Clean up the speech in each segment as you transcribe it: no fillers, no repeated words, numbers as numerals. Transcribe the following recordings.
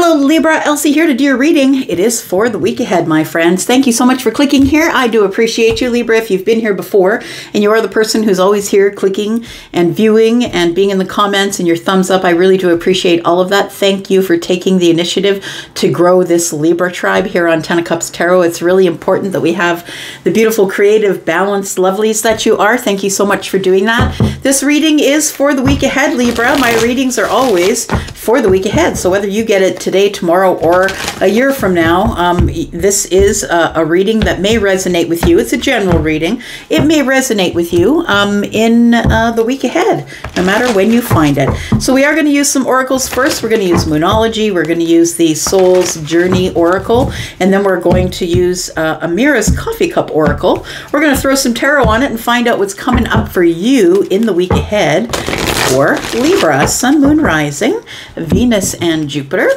Hello Libra, Elsie here to do your reading. It is for the week ahead, my friends. Thank you so much for clicking here. I do appreciate you, Libra, if you've been here before and you are the person who's always here clicking and viewing and being in the comments and your thumbs up. I really do appreciate all of that. Thank you for taking the initiative to grow this Libra tribe here on Ten of Cups Tarot. It's really important that we have the beautiful, creative, balanced lovelies that you are. Thank you so much for doing that. This reading is for the week ahead, Libra. My readings are always for the week ahead. So whether you get it today, tomorrow, or a year from now, this is a reading that may resonate with you. It's a general reading. It may resonate with you in the week ahead, no matter when you find it. So we are going to use some oracles first. We're going to use Moonology. We're going to use the Soul's Journey Oracle, and then we're going to use Amira's Coffee Cup Oracle. We're going to throw some tarot on it and find out what's coming up for you in the week ahead for Libra, Sun, Moon, Rising, Venus, and Jupiter.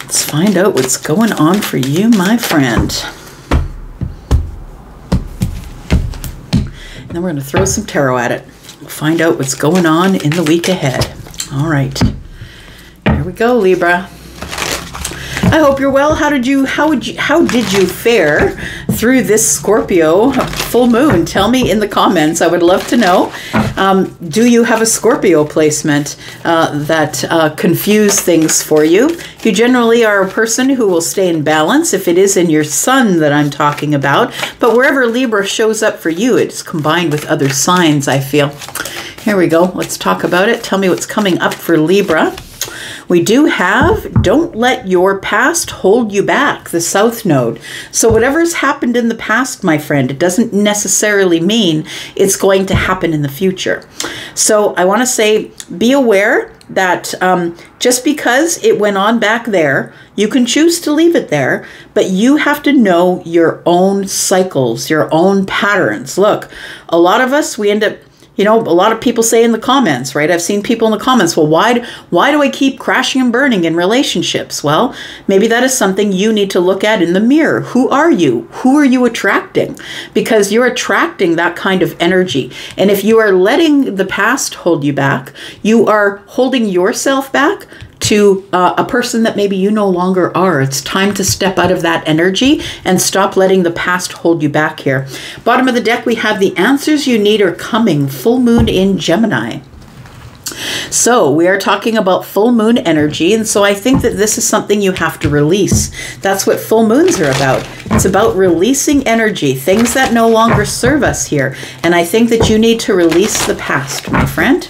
Let's find out what's going on for you, my friend. And then we're going to throw some tarot at it. We'll find out what's going on in the week ahead. All right. Here we go, Libra. I hope you're well. How did you fare through this Scorpio full moon? Tell me in the comments. I would love to know. Do you have a Scorpio placement that confuse things for you? You generally are a person who will stay in balance if it is in your sun that I'm talking about. But wherever Libra shows up for you, it's combined with other signs, I feel. Here we go. Let's talk about it. Tell me what's coming up for Libra. We do have, don't let your past hold you back, the South Node. So whatever's happened in the past, my friend, it doesn't necessarily mean it's going to happen in the future. So I want to say, be aware that just because it went on back there, you can choose to leave it there, but you have to know your own cycles, your own patterns. Look, a lot of us, we end up, you know, a lot of people say in the comments, right? I've seen people in the comments, well, why do I keep crashing and burning in relationships? Well, maybe that is something you need to look at in the mirror. Who are you? Who are you attracting? Because you're attracting that kind of energy. And if you are letting the past hold you back, you are holding yourself back to a person that maybe you no longer are. It's time to step out of that energy and stop letting the past hold you back here. Bottom of the deck, we have the answers you need are coming. Full moon in Gemini. So we are talking about full moon energy, and so I think that this is something you have to release. That's what full moons are about. It's about releasing energy, things that no longer serve us here. And I think that you need to release the past, my friend.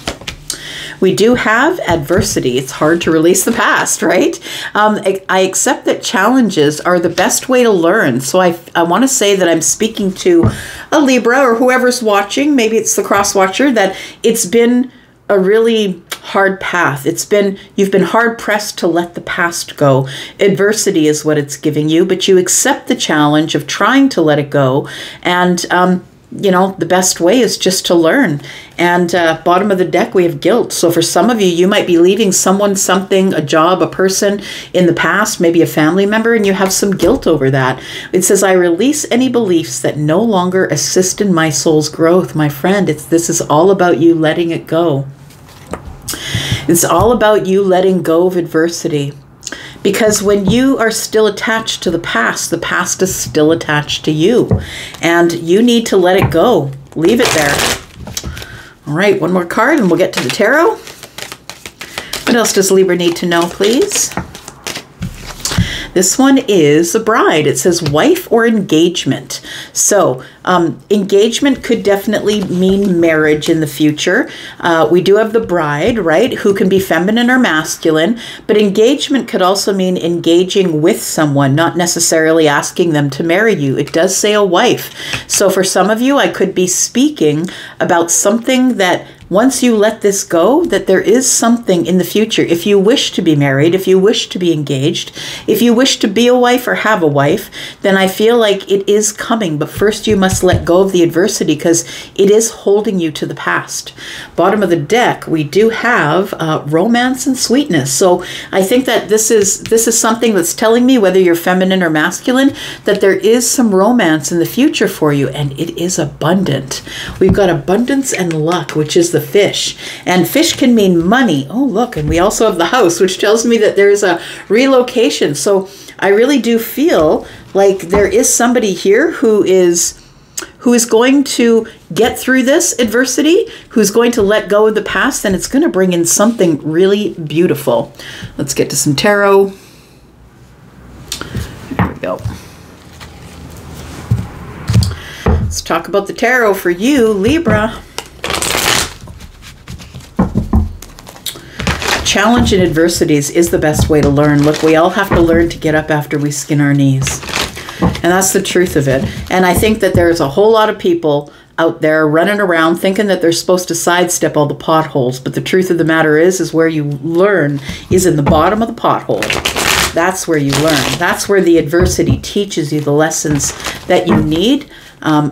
We do have adversity. It's hard to release the past, right? I accept that challenges are the best way to learn. So I want to say that I'm speaking to a Libra or whoever's watching, maybe it's the cross watcher, that it's been a really hard path. You've been hard pressed to let the past go. Adversity is what it's giving you, but you accept the challenge of trying to let it go. And, you know, the best way is just to learn. And bottom of the deck, we have guilt. So for some of you, you might be leaving someone, something, a job, a person in the past, maybe a family member, and you have some guilt over that. It says, I release any beliefs that no longer assist in my soul's growth. My friend, this is all about you letting it go. It's all about you letting go of adversity. Because when you are still attached to the past is still attached to you. And you need to let it go. Leave it there. All right, one more card and we'll get to the tarot. What else does Libra need to know, please? This one is the bride. It says wife or engagement. So engagement could definitely mean marriage in the future. We do have the bride, right, who can be feminine or masculine, but engagement could also mean engaging with someone, not necessarily asking them to marry you. It does say a wife. So for some of you, I could be speaking about something that once you let this go, that there is something in the future. If you wish to be married, if you wish to be engaged, if you wish to be a wife or have a wife, then I feel like it is coming. But first you must let go of the adversity because it is holding you to the past. Bottom of the deck, we do have romance and sweetness. So I think that this is something that's telling me, whether you're feminine or masculine, that there is some romance in the future for you, and it is abundant. We've got abundance and luck, which is the the fish. And fish can mean money. Oh, look, and we also have the house, which tells me that there's a relocation. So I really do feel like there is somebody here who is going to get through this adversity, who's going to let go of the past, and it's going to bring in something really beautiful. Let's get to some tarot. There we go. Let's talk about the tarot for you, Libra. Challenge and adversities is the best way to learn. Look, we all have to learn to get up after we skin our knees. And that's the truth of it. And I think that there's a whole lot of people out there running around thinking that they're supposed to sidestep all the potholes. But the truth of the matter is where you learn is in the bottom of the pothole. That's where you learn. That's where the adversity teaches you the lessons that you need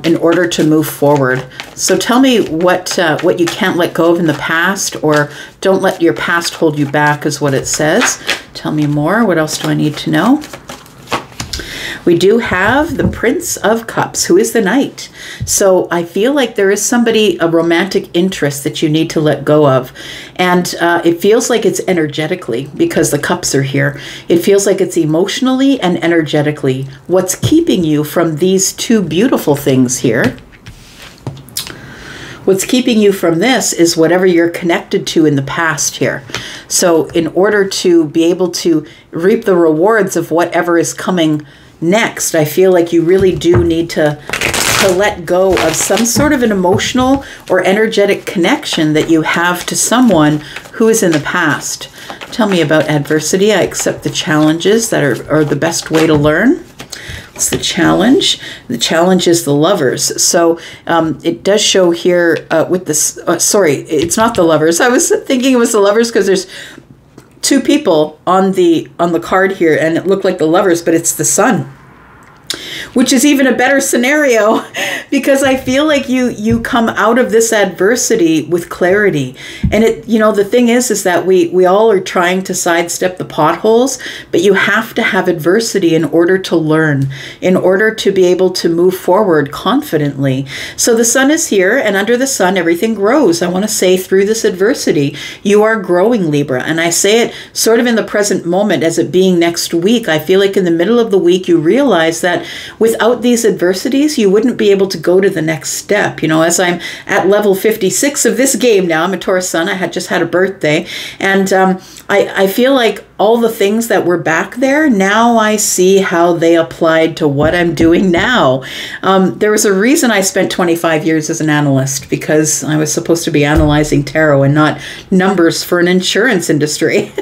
in order to move forward. So tell me what you can't let go of in the past, or don't let your past hold you back is what it says. Tell me more. What else do I need to know? We do have the Prince of Cups, who is the Knight. So I feel like there is somebody, a romantic interest that you need to let go of. And it feels like it's energetically, because the cups are here. It feels like it's emotionally and energetically. What's keeping you from these two beautiful things here? What's keeping you from this is whatever you're connected to in the past here. So in order to be able to reap the rewards of whatever is coming next, I feel like you really do need to let go of some sort of an emotional or energetic connection that you have to someone who is in the past. Tell me about adversity. I accept the challenges that are the best way to learn. What's the challenge? The challenge is the Lovers. So it does show here with this, sorry, it's not the Lovers. I was thinking it was the Lovers because there's two people on the card here, and it looked like the Lovers, but it's the Sun, which is even a better scenario, because I feel like you come out of this adversity with clarity. And it, you know, the thing is that we all are trying to sidestep the potholes, but you have to have adversity in order to learn, in order to be able to move forward confidently. So the Sun is here, and under the Sun, everything grows. I want to say through this adversity, you are growing, Libra. And I say it sort of in the present moment as it being next week. I feel like in the middle of the week, you realize that without these adversities, you wouldn't be able to go to the next step. You know, as I'm at level 56 of this game now, I'm a Taurus Sun. I had just had a birthday, and I feel like all the things that were back there, now I see how they applied to what I'm doing now. There was a reason I spent 25 years as an analyst, because I was supposed to be analyzing tarot and not numbers for an insurance industry.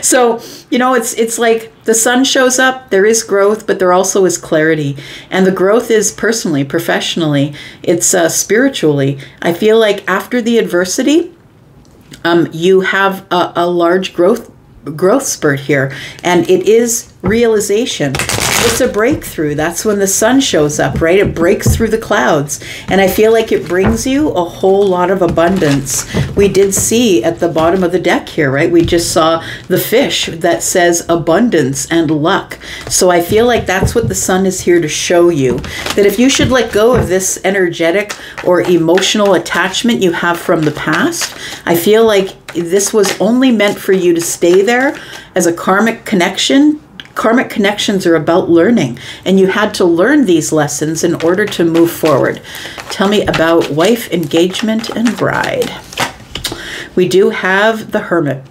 So, you know, it's like the Sun shows up, there is growth, but there also is clarity. And the growth is personally, professionally, it's spiritually. I feel like after the adversity, you have a large growth spurt here, and it is realization. It's a breakthrough. That's when the Sun shows up, right? It breaks through the clouds, and I feel like it brings you a whole lot of abundance. We did see at the bottom of the deck here, right? We just saw the fish that says abundance and luck. So I feel like that's what the Sun is here to show you, that if you should let go of this energetic or emotional attachment you have from the past, I feel like this was only meant for you to stay there as a karmic connection. Karmic connections are about learning, and you had to learn these lessons in order to move forward. Tell me about wife, engagement, and bride. We do have the Hermit,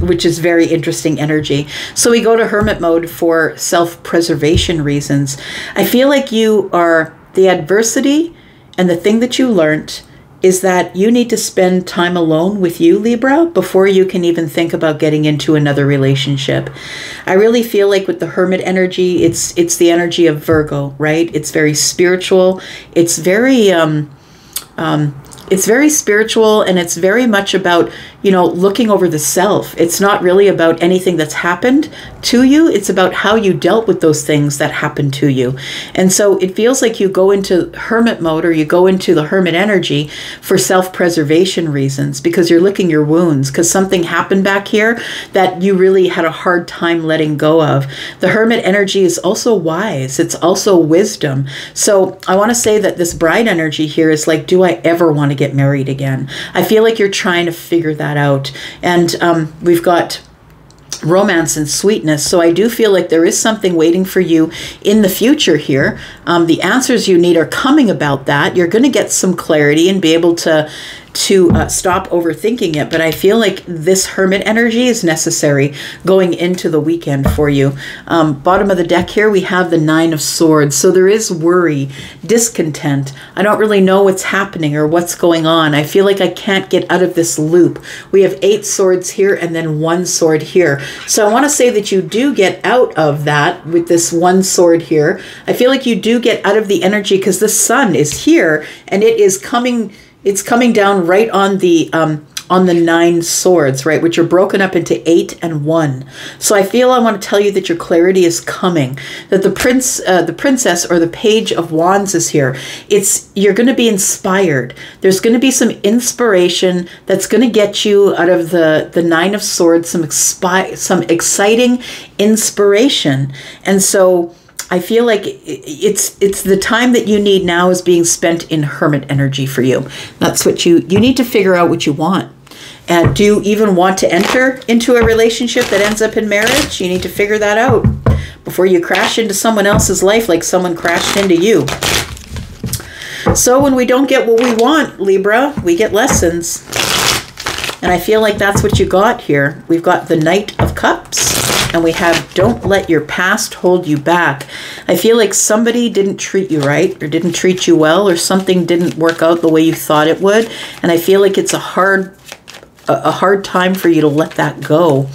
which is very interesting energy. So we go to Hermit mode for self-preservation reasons. I feel like you are the adversity, and the thing that you learned is that you need to spend time alone with you, Libra, before you can even think about getting into another relationship. I really feel like with the Hermit energy, it's the energy of Virgo, right? It's very spiritual. It's very spiritual, and it's very much about, you know, looking over the self. It's not really about anything that's happened to you. It's about how you dealt with those things that happened to you. And so it feels like you go into Hermit mode, or you go into the Hermit energy for self-preservation reasons, because you're licking your wounds, because something happened back here that you really had a hard time letting go of. The Hermit energy is also wise. It's also wisdom. So I want to say that this bride energy here is like, do I ever want to get married again. I feel like you're trying to figure that out. And we've got romance and sweetness. So I do feel like there is something waiting for you in the future here. The answers you need are coming about that. You're going to get some clarity and be able to stop overthinking it. But I feel like this Hermit energy is necessary going into the weekend for you. Bottom of the deck here, we have the Nine of Swords. So there is worry, discontent. I don't really know what's happening or what's going on. I feel like I can't get out of this loop. We have 8 swords here and then 1 sword here. So I want to say that you do get out of that with this 1 sword here. I feel like you do get out of the energy because the sun is here and it is coming. It's coming down right on the 9 swords, right, which are broken up into 8 and 1. So I feel I want to tell you that your clarity is coming, that the princess or the Page of Wands is here. You're going to be inspired. There's going to be some inspiration that's going to get you out of the 9 of Swords, some exciting inspiration. And so I feel like it's the time that you need now is being spent in Hermit energy for you. That's what you need to figure out what you want. And do you even want to enter into a relationship that ends up in marriage? You need to figure that out before you crash into someone else's life like someone crashed into you. So when we don't get what we want, Libra, we get lessons. And I feel like that's what you got here. We've got the Knight of Cups. And we have don't let your past hold you back. I feel like somebody didn't treat you right or didn't treat you well or something didn't work out the way you thought it would. And I feel like it's a hard time for you to let that go.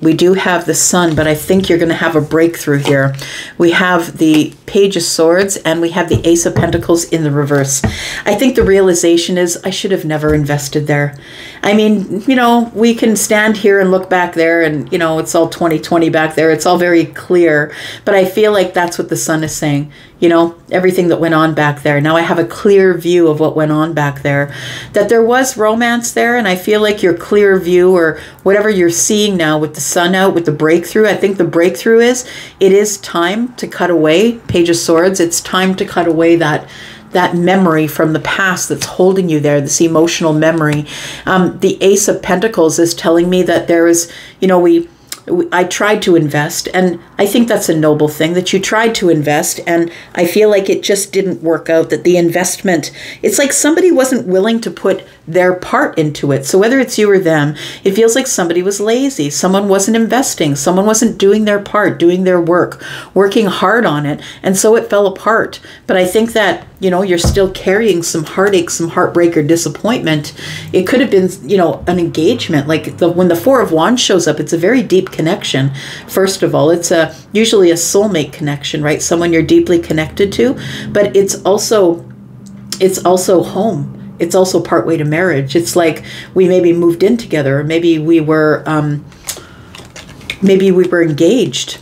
We do have the Sun, but I think you're going to have a breakthrough here. We have the Page of Swords and we have the Ace of Pentacles in the reverse. I think the realization is I should have never invested there. I mean, you know, we can stand here and look back there and, you know, it's all 2020 back there. It's all very clear. But I feel like that's what the Sun is saying. You know, everything that went on back there. Now I have a clear view of what went on back there. That there was romance there, and I feel like your clear view or whatever you're seeing now with the Sun out, with the breakthrough, I think the breakthrough is it is time to cut away, Page of Swords, it's time to cut away that memory from the past that's holding you there, this emotional memory. The Ace of Pentacles is telling me that there is, you know, I tried to invest, and I think that's a noble thing that you tried to invest, and I feel like it just didn't work out, that the investment, it's like somebody wasn't willing to put their part into it. So whether it's you or them, it feels like somebody was lazy, someone wasn't investing, someone wasn't doing their part, doing their work, working hard on it, and so it fell apart. But I think that, you know, you're still carrying some heartache, some heartbreak or disappointment. It could have been, you know, an engagement. Like when the Four of Wands shows up, it's a very deep connection. First of all, it's usually a soulmate connection, right? Someone you're deeply connected to, but it's also home. It's also partway to marriage. It's like we maybe moved in together, or maybe we were engaged,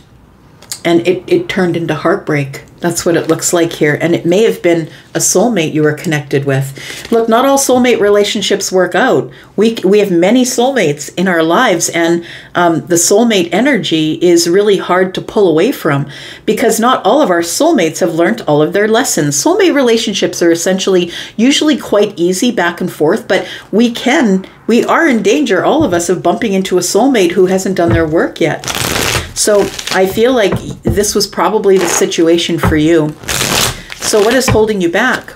and it turned into heartbreak. That's what it looks like here. And it may have been a soulmate you were connected with. Look, not all soulmate relationships work out. We have many soulmates in our lives, and the soulmate energy is really hard to pull away from because not all of our soulmates have learned all of their lessons. Soulmate relationships are usually quite easy back and forth, but we are in danger, all of us, of bumping into a soulmate who hasn't done their work yet. So I feel like this was probably the situation for you. So what is holding you back?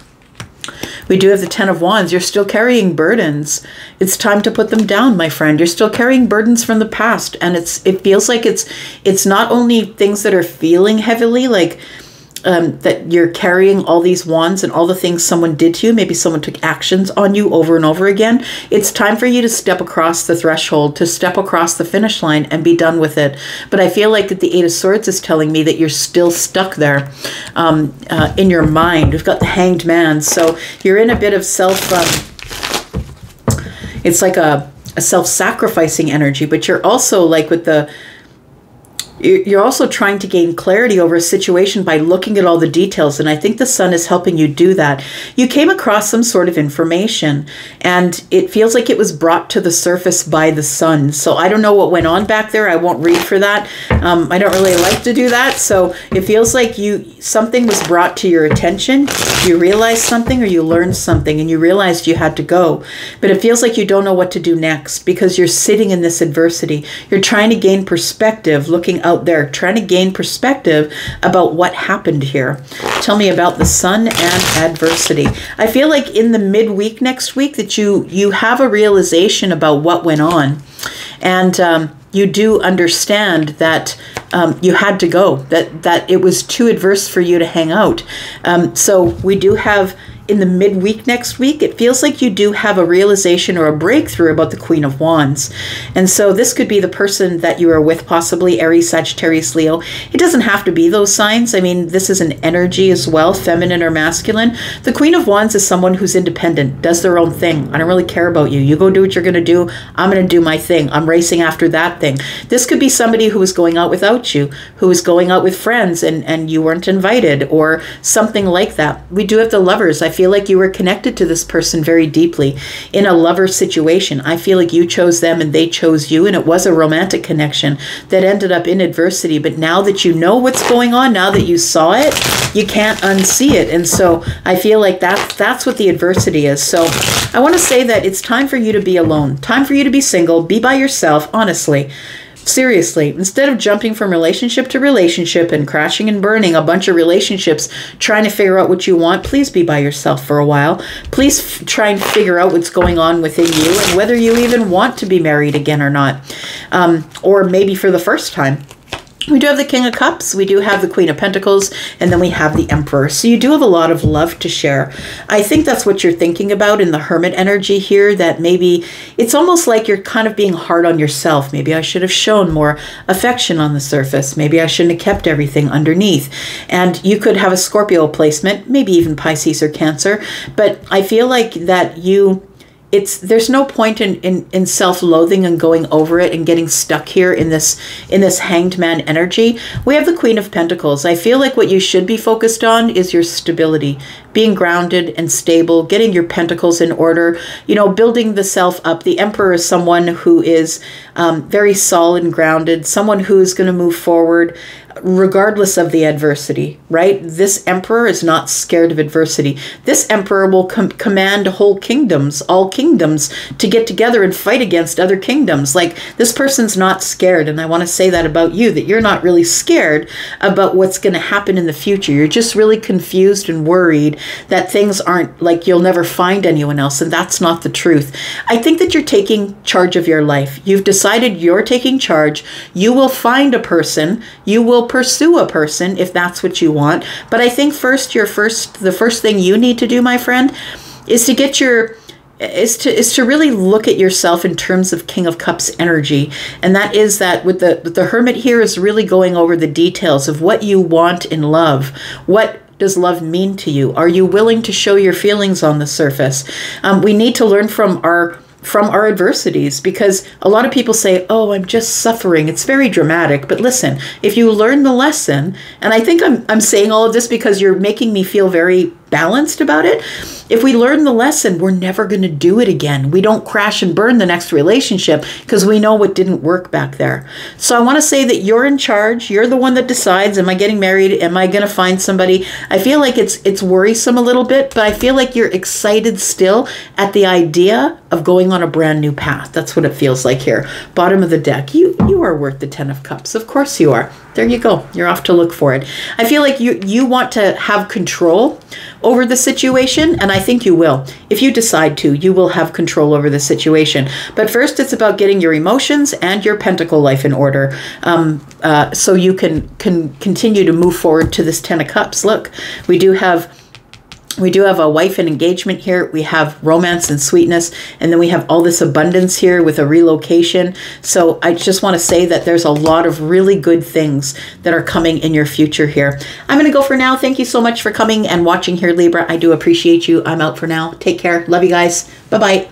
We do have the Ten of Wands. You're still carrying burdens. It's time to put them down, my friend. You're still carrying burdens from the past. And it feels like it's not only things that are feeling heavily, like that you're carrying all these wands and all the things someone did to you. Maybe someone took actions on you over and over again. It's time for you to step across the threshold, to step across the finish line and be done with it. But I feel like that the Eight of Swords is telling me that you're still stuck there in your mind. We've got the Hanged Man. So you're in a bit of it's like a self-sacrificing energy, but you're also like with You're also trying to gain clarity over a situation by looking at all the details, and I think the sun is helping you do that. You came across some sort of information, and it feels like it was brought to the surface by the sun. So I don't know what went on back there. I won't read for that. I don't really like to do that. So it feels like something was brought to your attention. You realized something, or you learned something, and you realized you had to go. But it feels like you don't know what to do next because you're sitting in this adversity. You're trying to gain perspective, looking out there, trying to gain perspective about what happened here. Tell me about the sun and adversity. I feel like in the midweek next week that you have a realization about what went on, and you do understand that you had to go, that it was too adverse for you to hang out. So we do have, in the midweek next week, it feels like you do have a realization or a breakthrough about the Queen of Wands. And so this could be the person that you are with, possibly Aries, Sagittarius, Leo. It doesn't have to be those signs. I mean, this is an energy as well, feminine or masculine. The Queen of Wands is someone who's independent, does their own thing. I don't really care about you. You go do what you're going to do. I'm going to do my thing. I'm racing after that thing. This could be somebody who was going out without you, who was going out with friends and you weren't invited, or something like that. We do have the Lovers. I feel like you were connected to this person very deeply in a lover situation. I feel like you chose them and they chose you, and it was a romantic connection that ended up in adversity. But now that you know what's going on, now that you saw it, you can't unsee it. And so I feel like that's what the adversity is. So I want to say that it's time for you to be alone, time for you to be single, be by yourself, honestly. Seriously, instead of jumping from relationship to relationship and crashing and burning a bunch of relationships, trying to figure out what you want, please be by yourself for a while. Please try and figure out what's going on within you and whether you even want to be married again or not, or maybe for the first time. We do have the King of Cups, we do have the Queen of Pentacles, and then we have the Emperor. So you do have a lot of love to share. I think that's what you're thinking about in the Hermit energy here, that maybe it's almost like you're kind of being hard on yourself. Maybe I should have shown more affection on the surface. Maybe I shouldn't have kept everything underneath. And you could have a Scorpio placement, maybe even Pisces or Cancer. But I feel like that there's no point in self-loathing and going over it and getting stuck here in this Hanged Man energy. We have the Queen of Pentacles. I feel like what you should be focused on is your stability, being grounded and stable, getting your pentacles in order, building the self up. The Emperor is someone who is very solid and grounded, someone who's going to move forward regardless of the adversity, right? This Emperor is not scared of adversity. This Emperor will command whole kingdoms, all kingdoms, to get together and fight against other kingdoms. Like, this person's not scared. And I want to say that about you, that you're not really scared about what's going to happen in the future. You're just really confused and worried that things aren't, like, you'll never find anyone else. And that's not the truth. I think that you're taking charge of your life. You've decided you're taking charge. You will find a person. You will pursue a person if that's what you want. But I think the first thing you need to do, my friend, is to get is to really look at yourself in terms of King of Cups energy. And that is that with the Hermit here is really going over the details of what you want in love. What does love mean to you? Are you willing to show your feelings on the surface? We need to learn from our adversities, because a lot of people say, oh, I'm just suffering. It's very dramatic. But listen, if you learn the lesson, and I think I'm saying all of this because you're making me feel very balanced about it. If we learn the lesson, we're never going to do it again. We don't crash and burn the next relationship because we know what didn't work back there. So I want to say that you're in charge. You're the one that decides, am I getting married? Am I going to find somebody? I feel like it's worrisome a little bit, but I feel like you're excited still at the idea of going on a brand new path. That's what it feels like here. Bottom of the deck. You are worth the 10 of Cups. Of course you are. There you go. You're off to look for it. I feel like you want to have control over the situation, and I think you will. If you decide to, you will have control over the situation. But first, it's about getting your emotions and your pentacle life in order, so you can continue to move forward to this 10 of Cups. Look, we do have a wife and engagement here. We have romance and sweetness. And then we have all this abundance here with a relocation. So I just want to say that there's a lot of really good things that are coming in your future here. I'm going to go for now. Thank you so much for coming and watching here, Libra. I do appreciate you. I'm out for now. Take care. Love you guys. Bye-bye.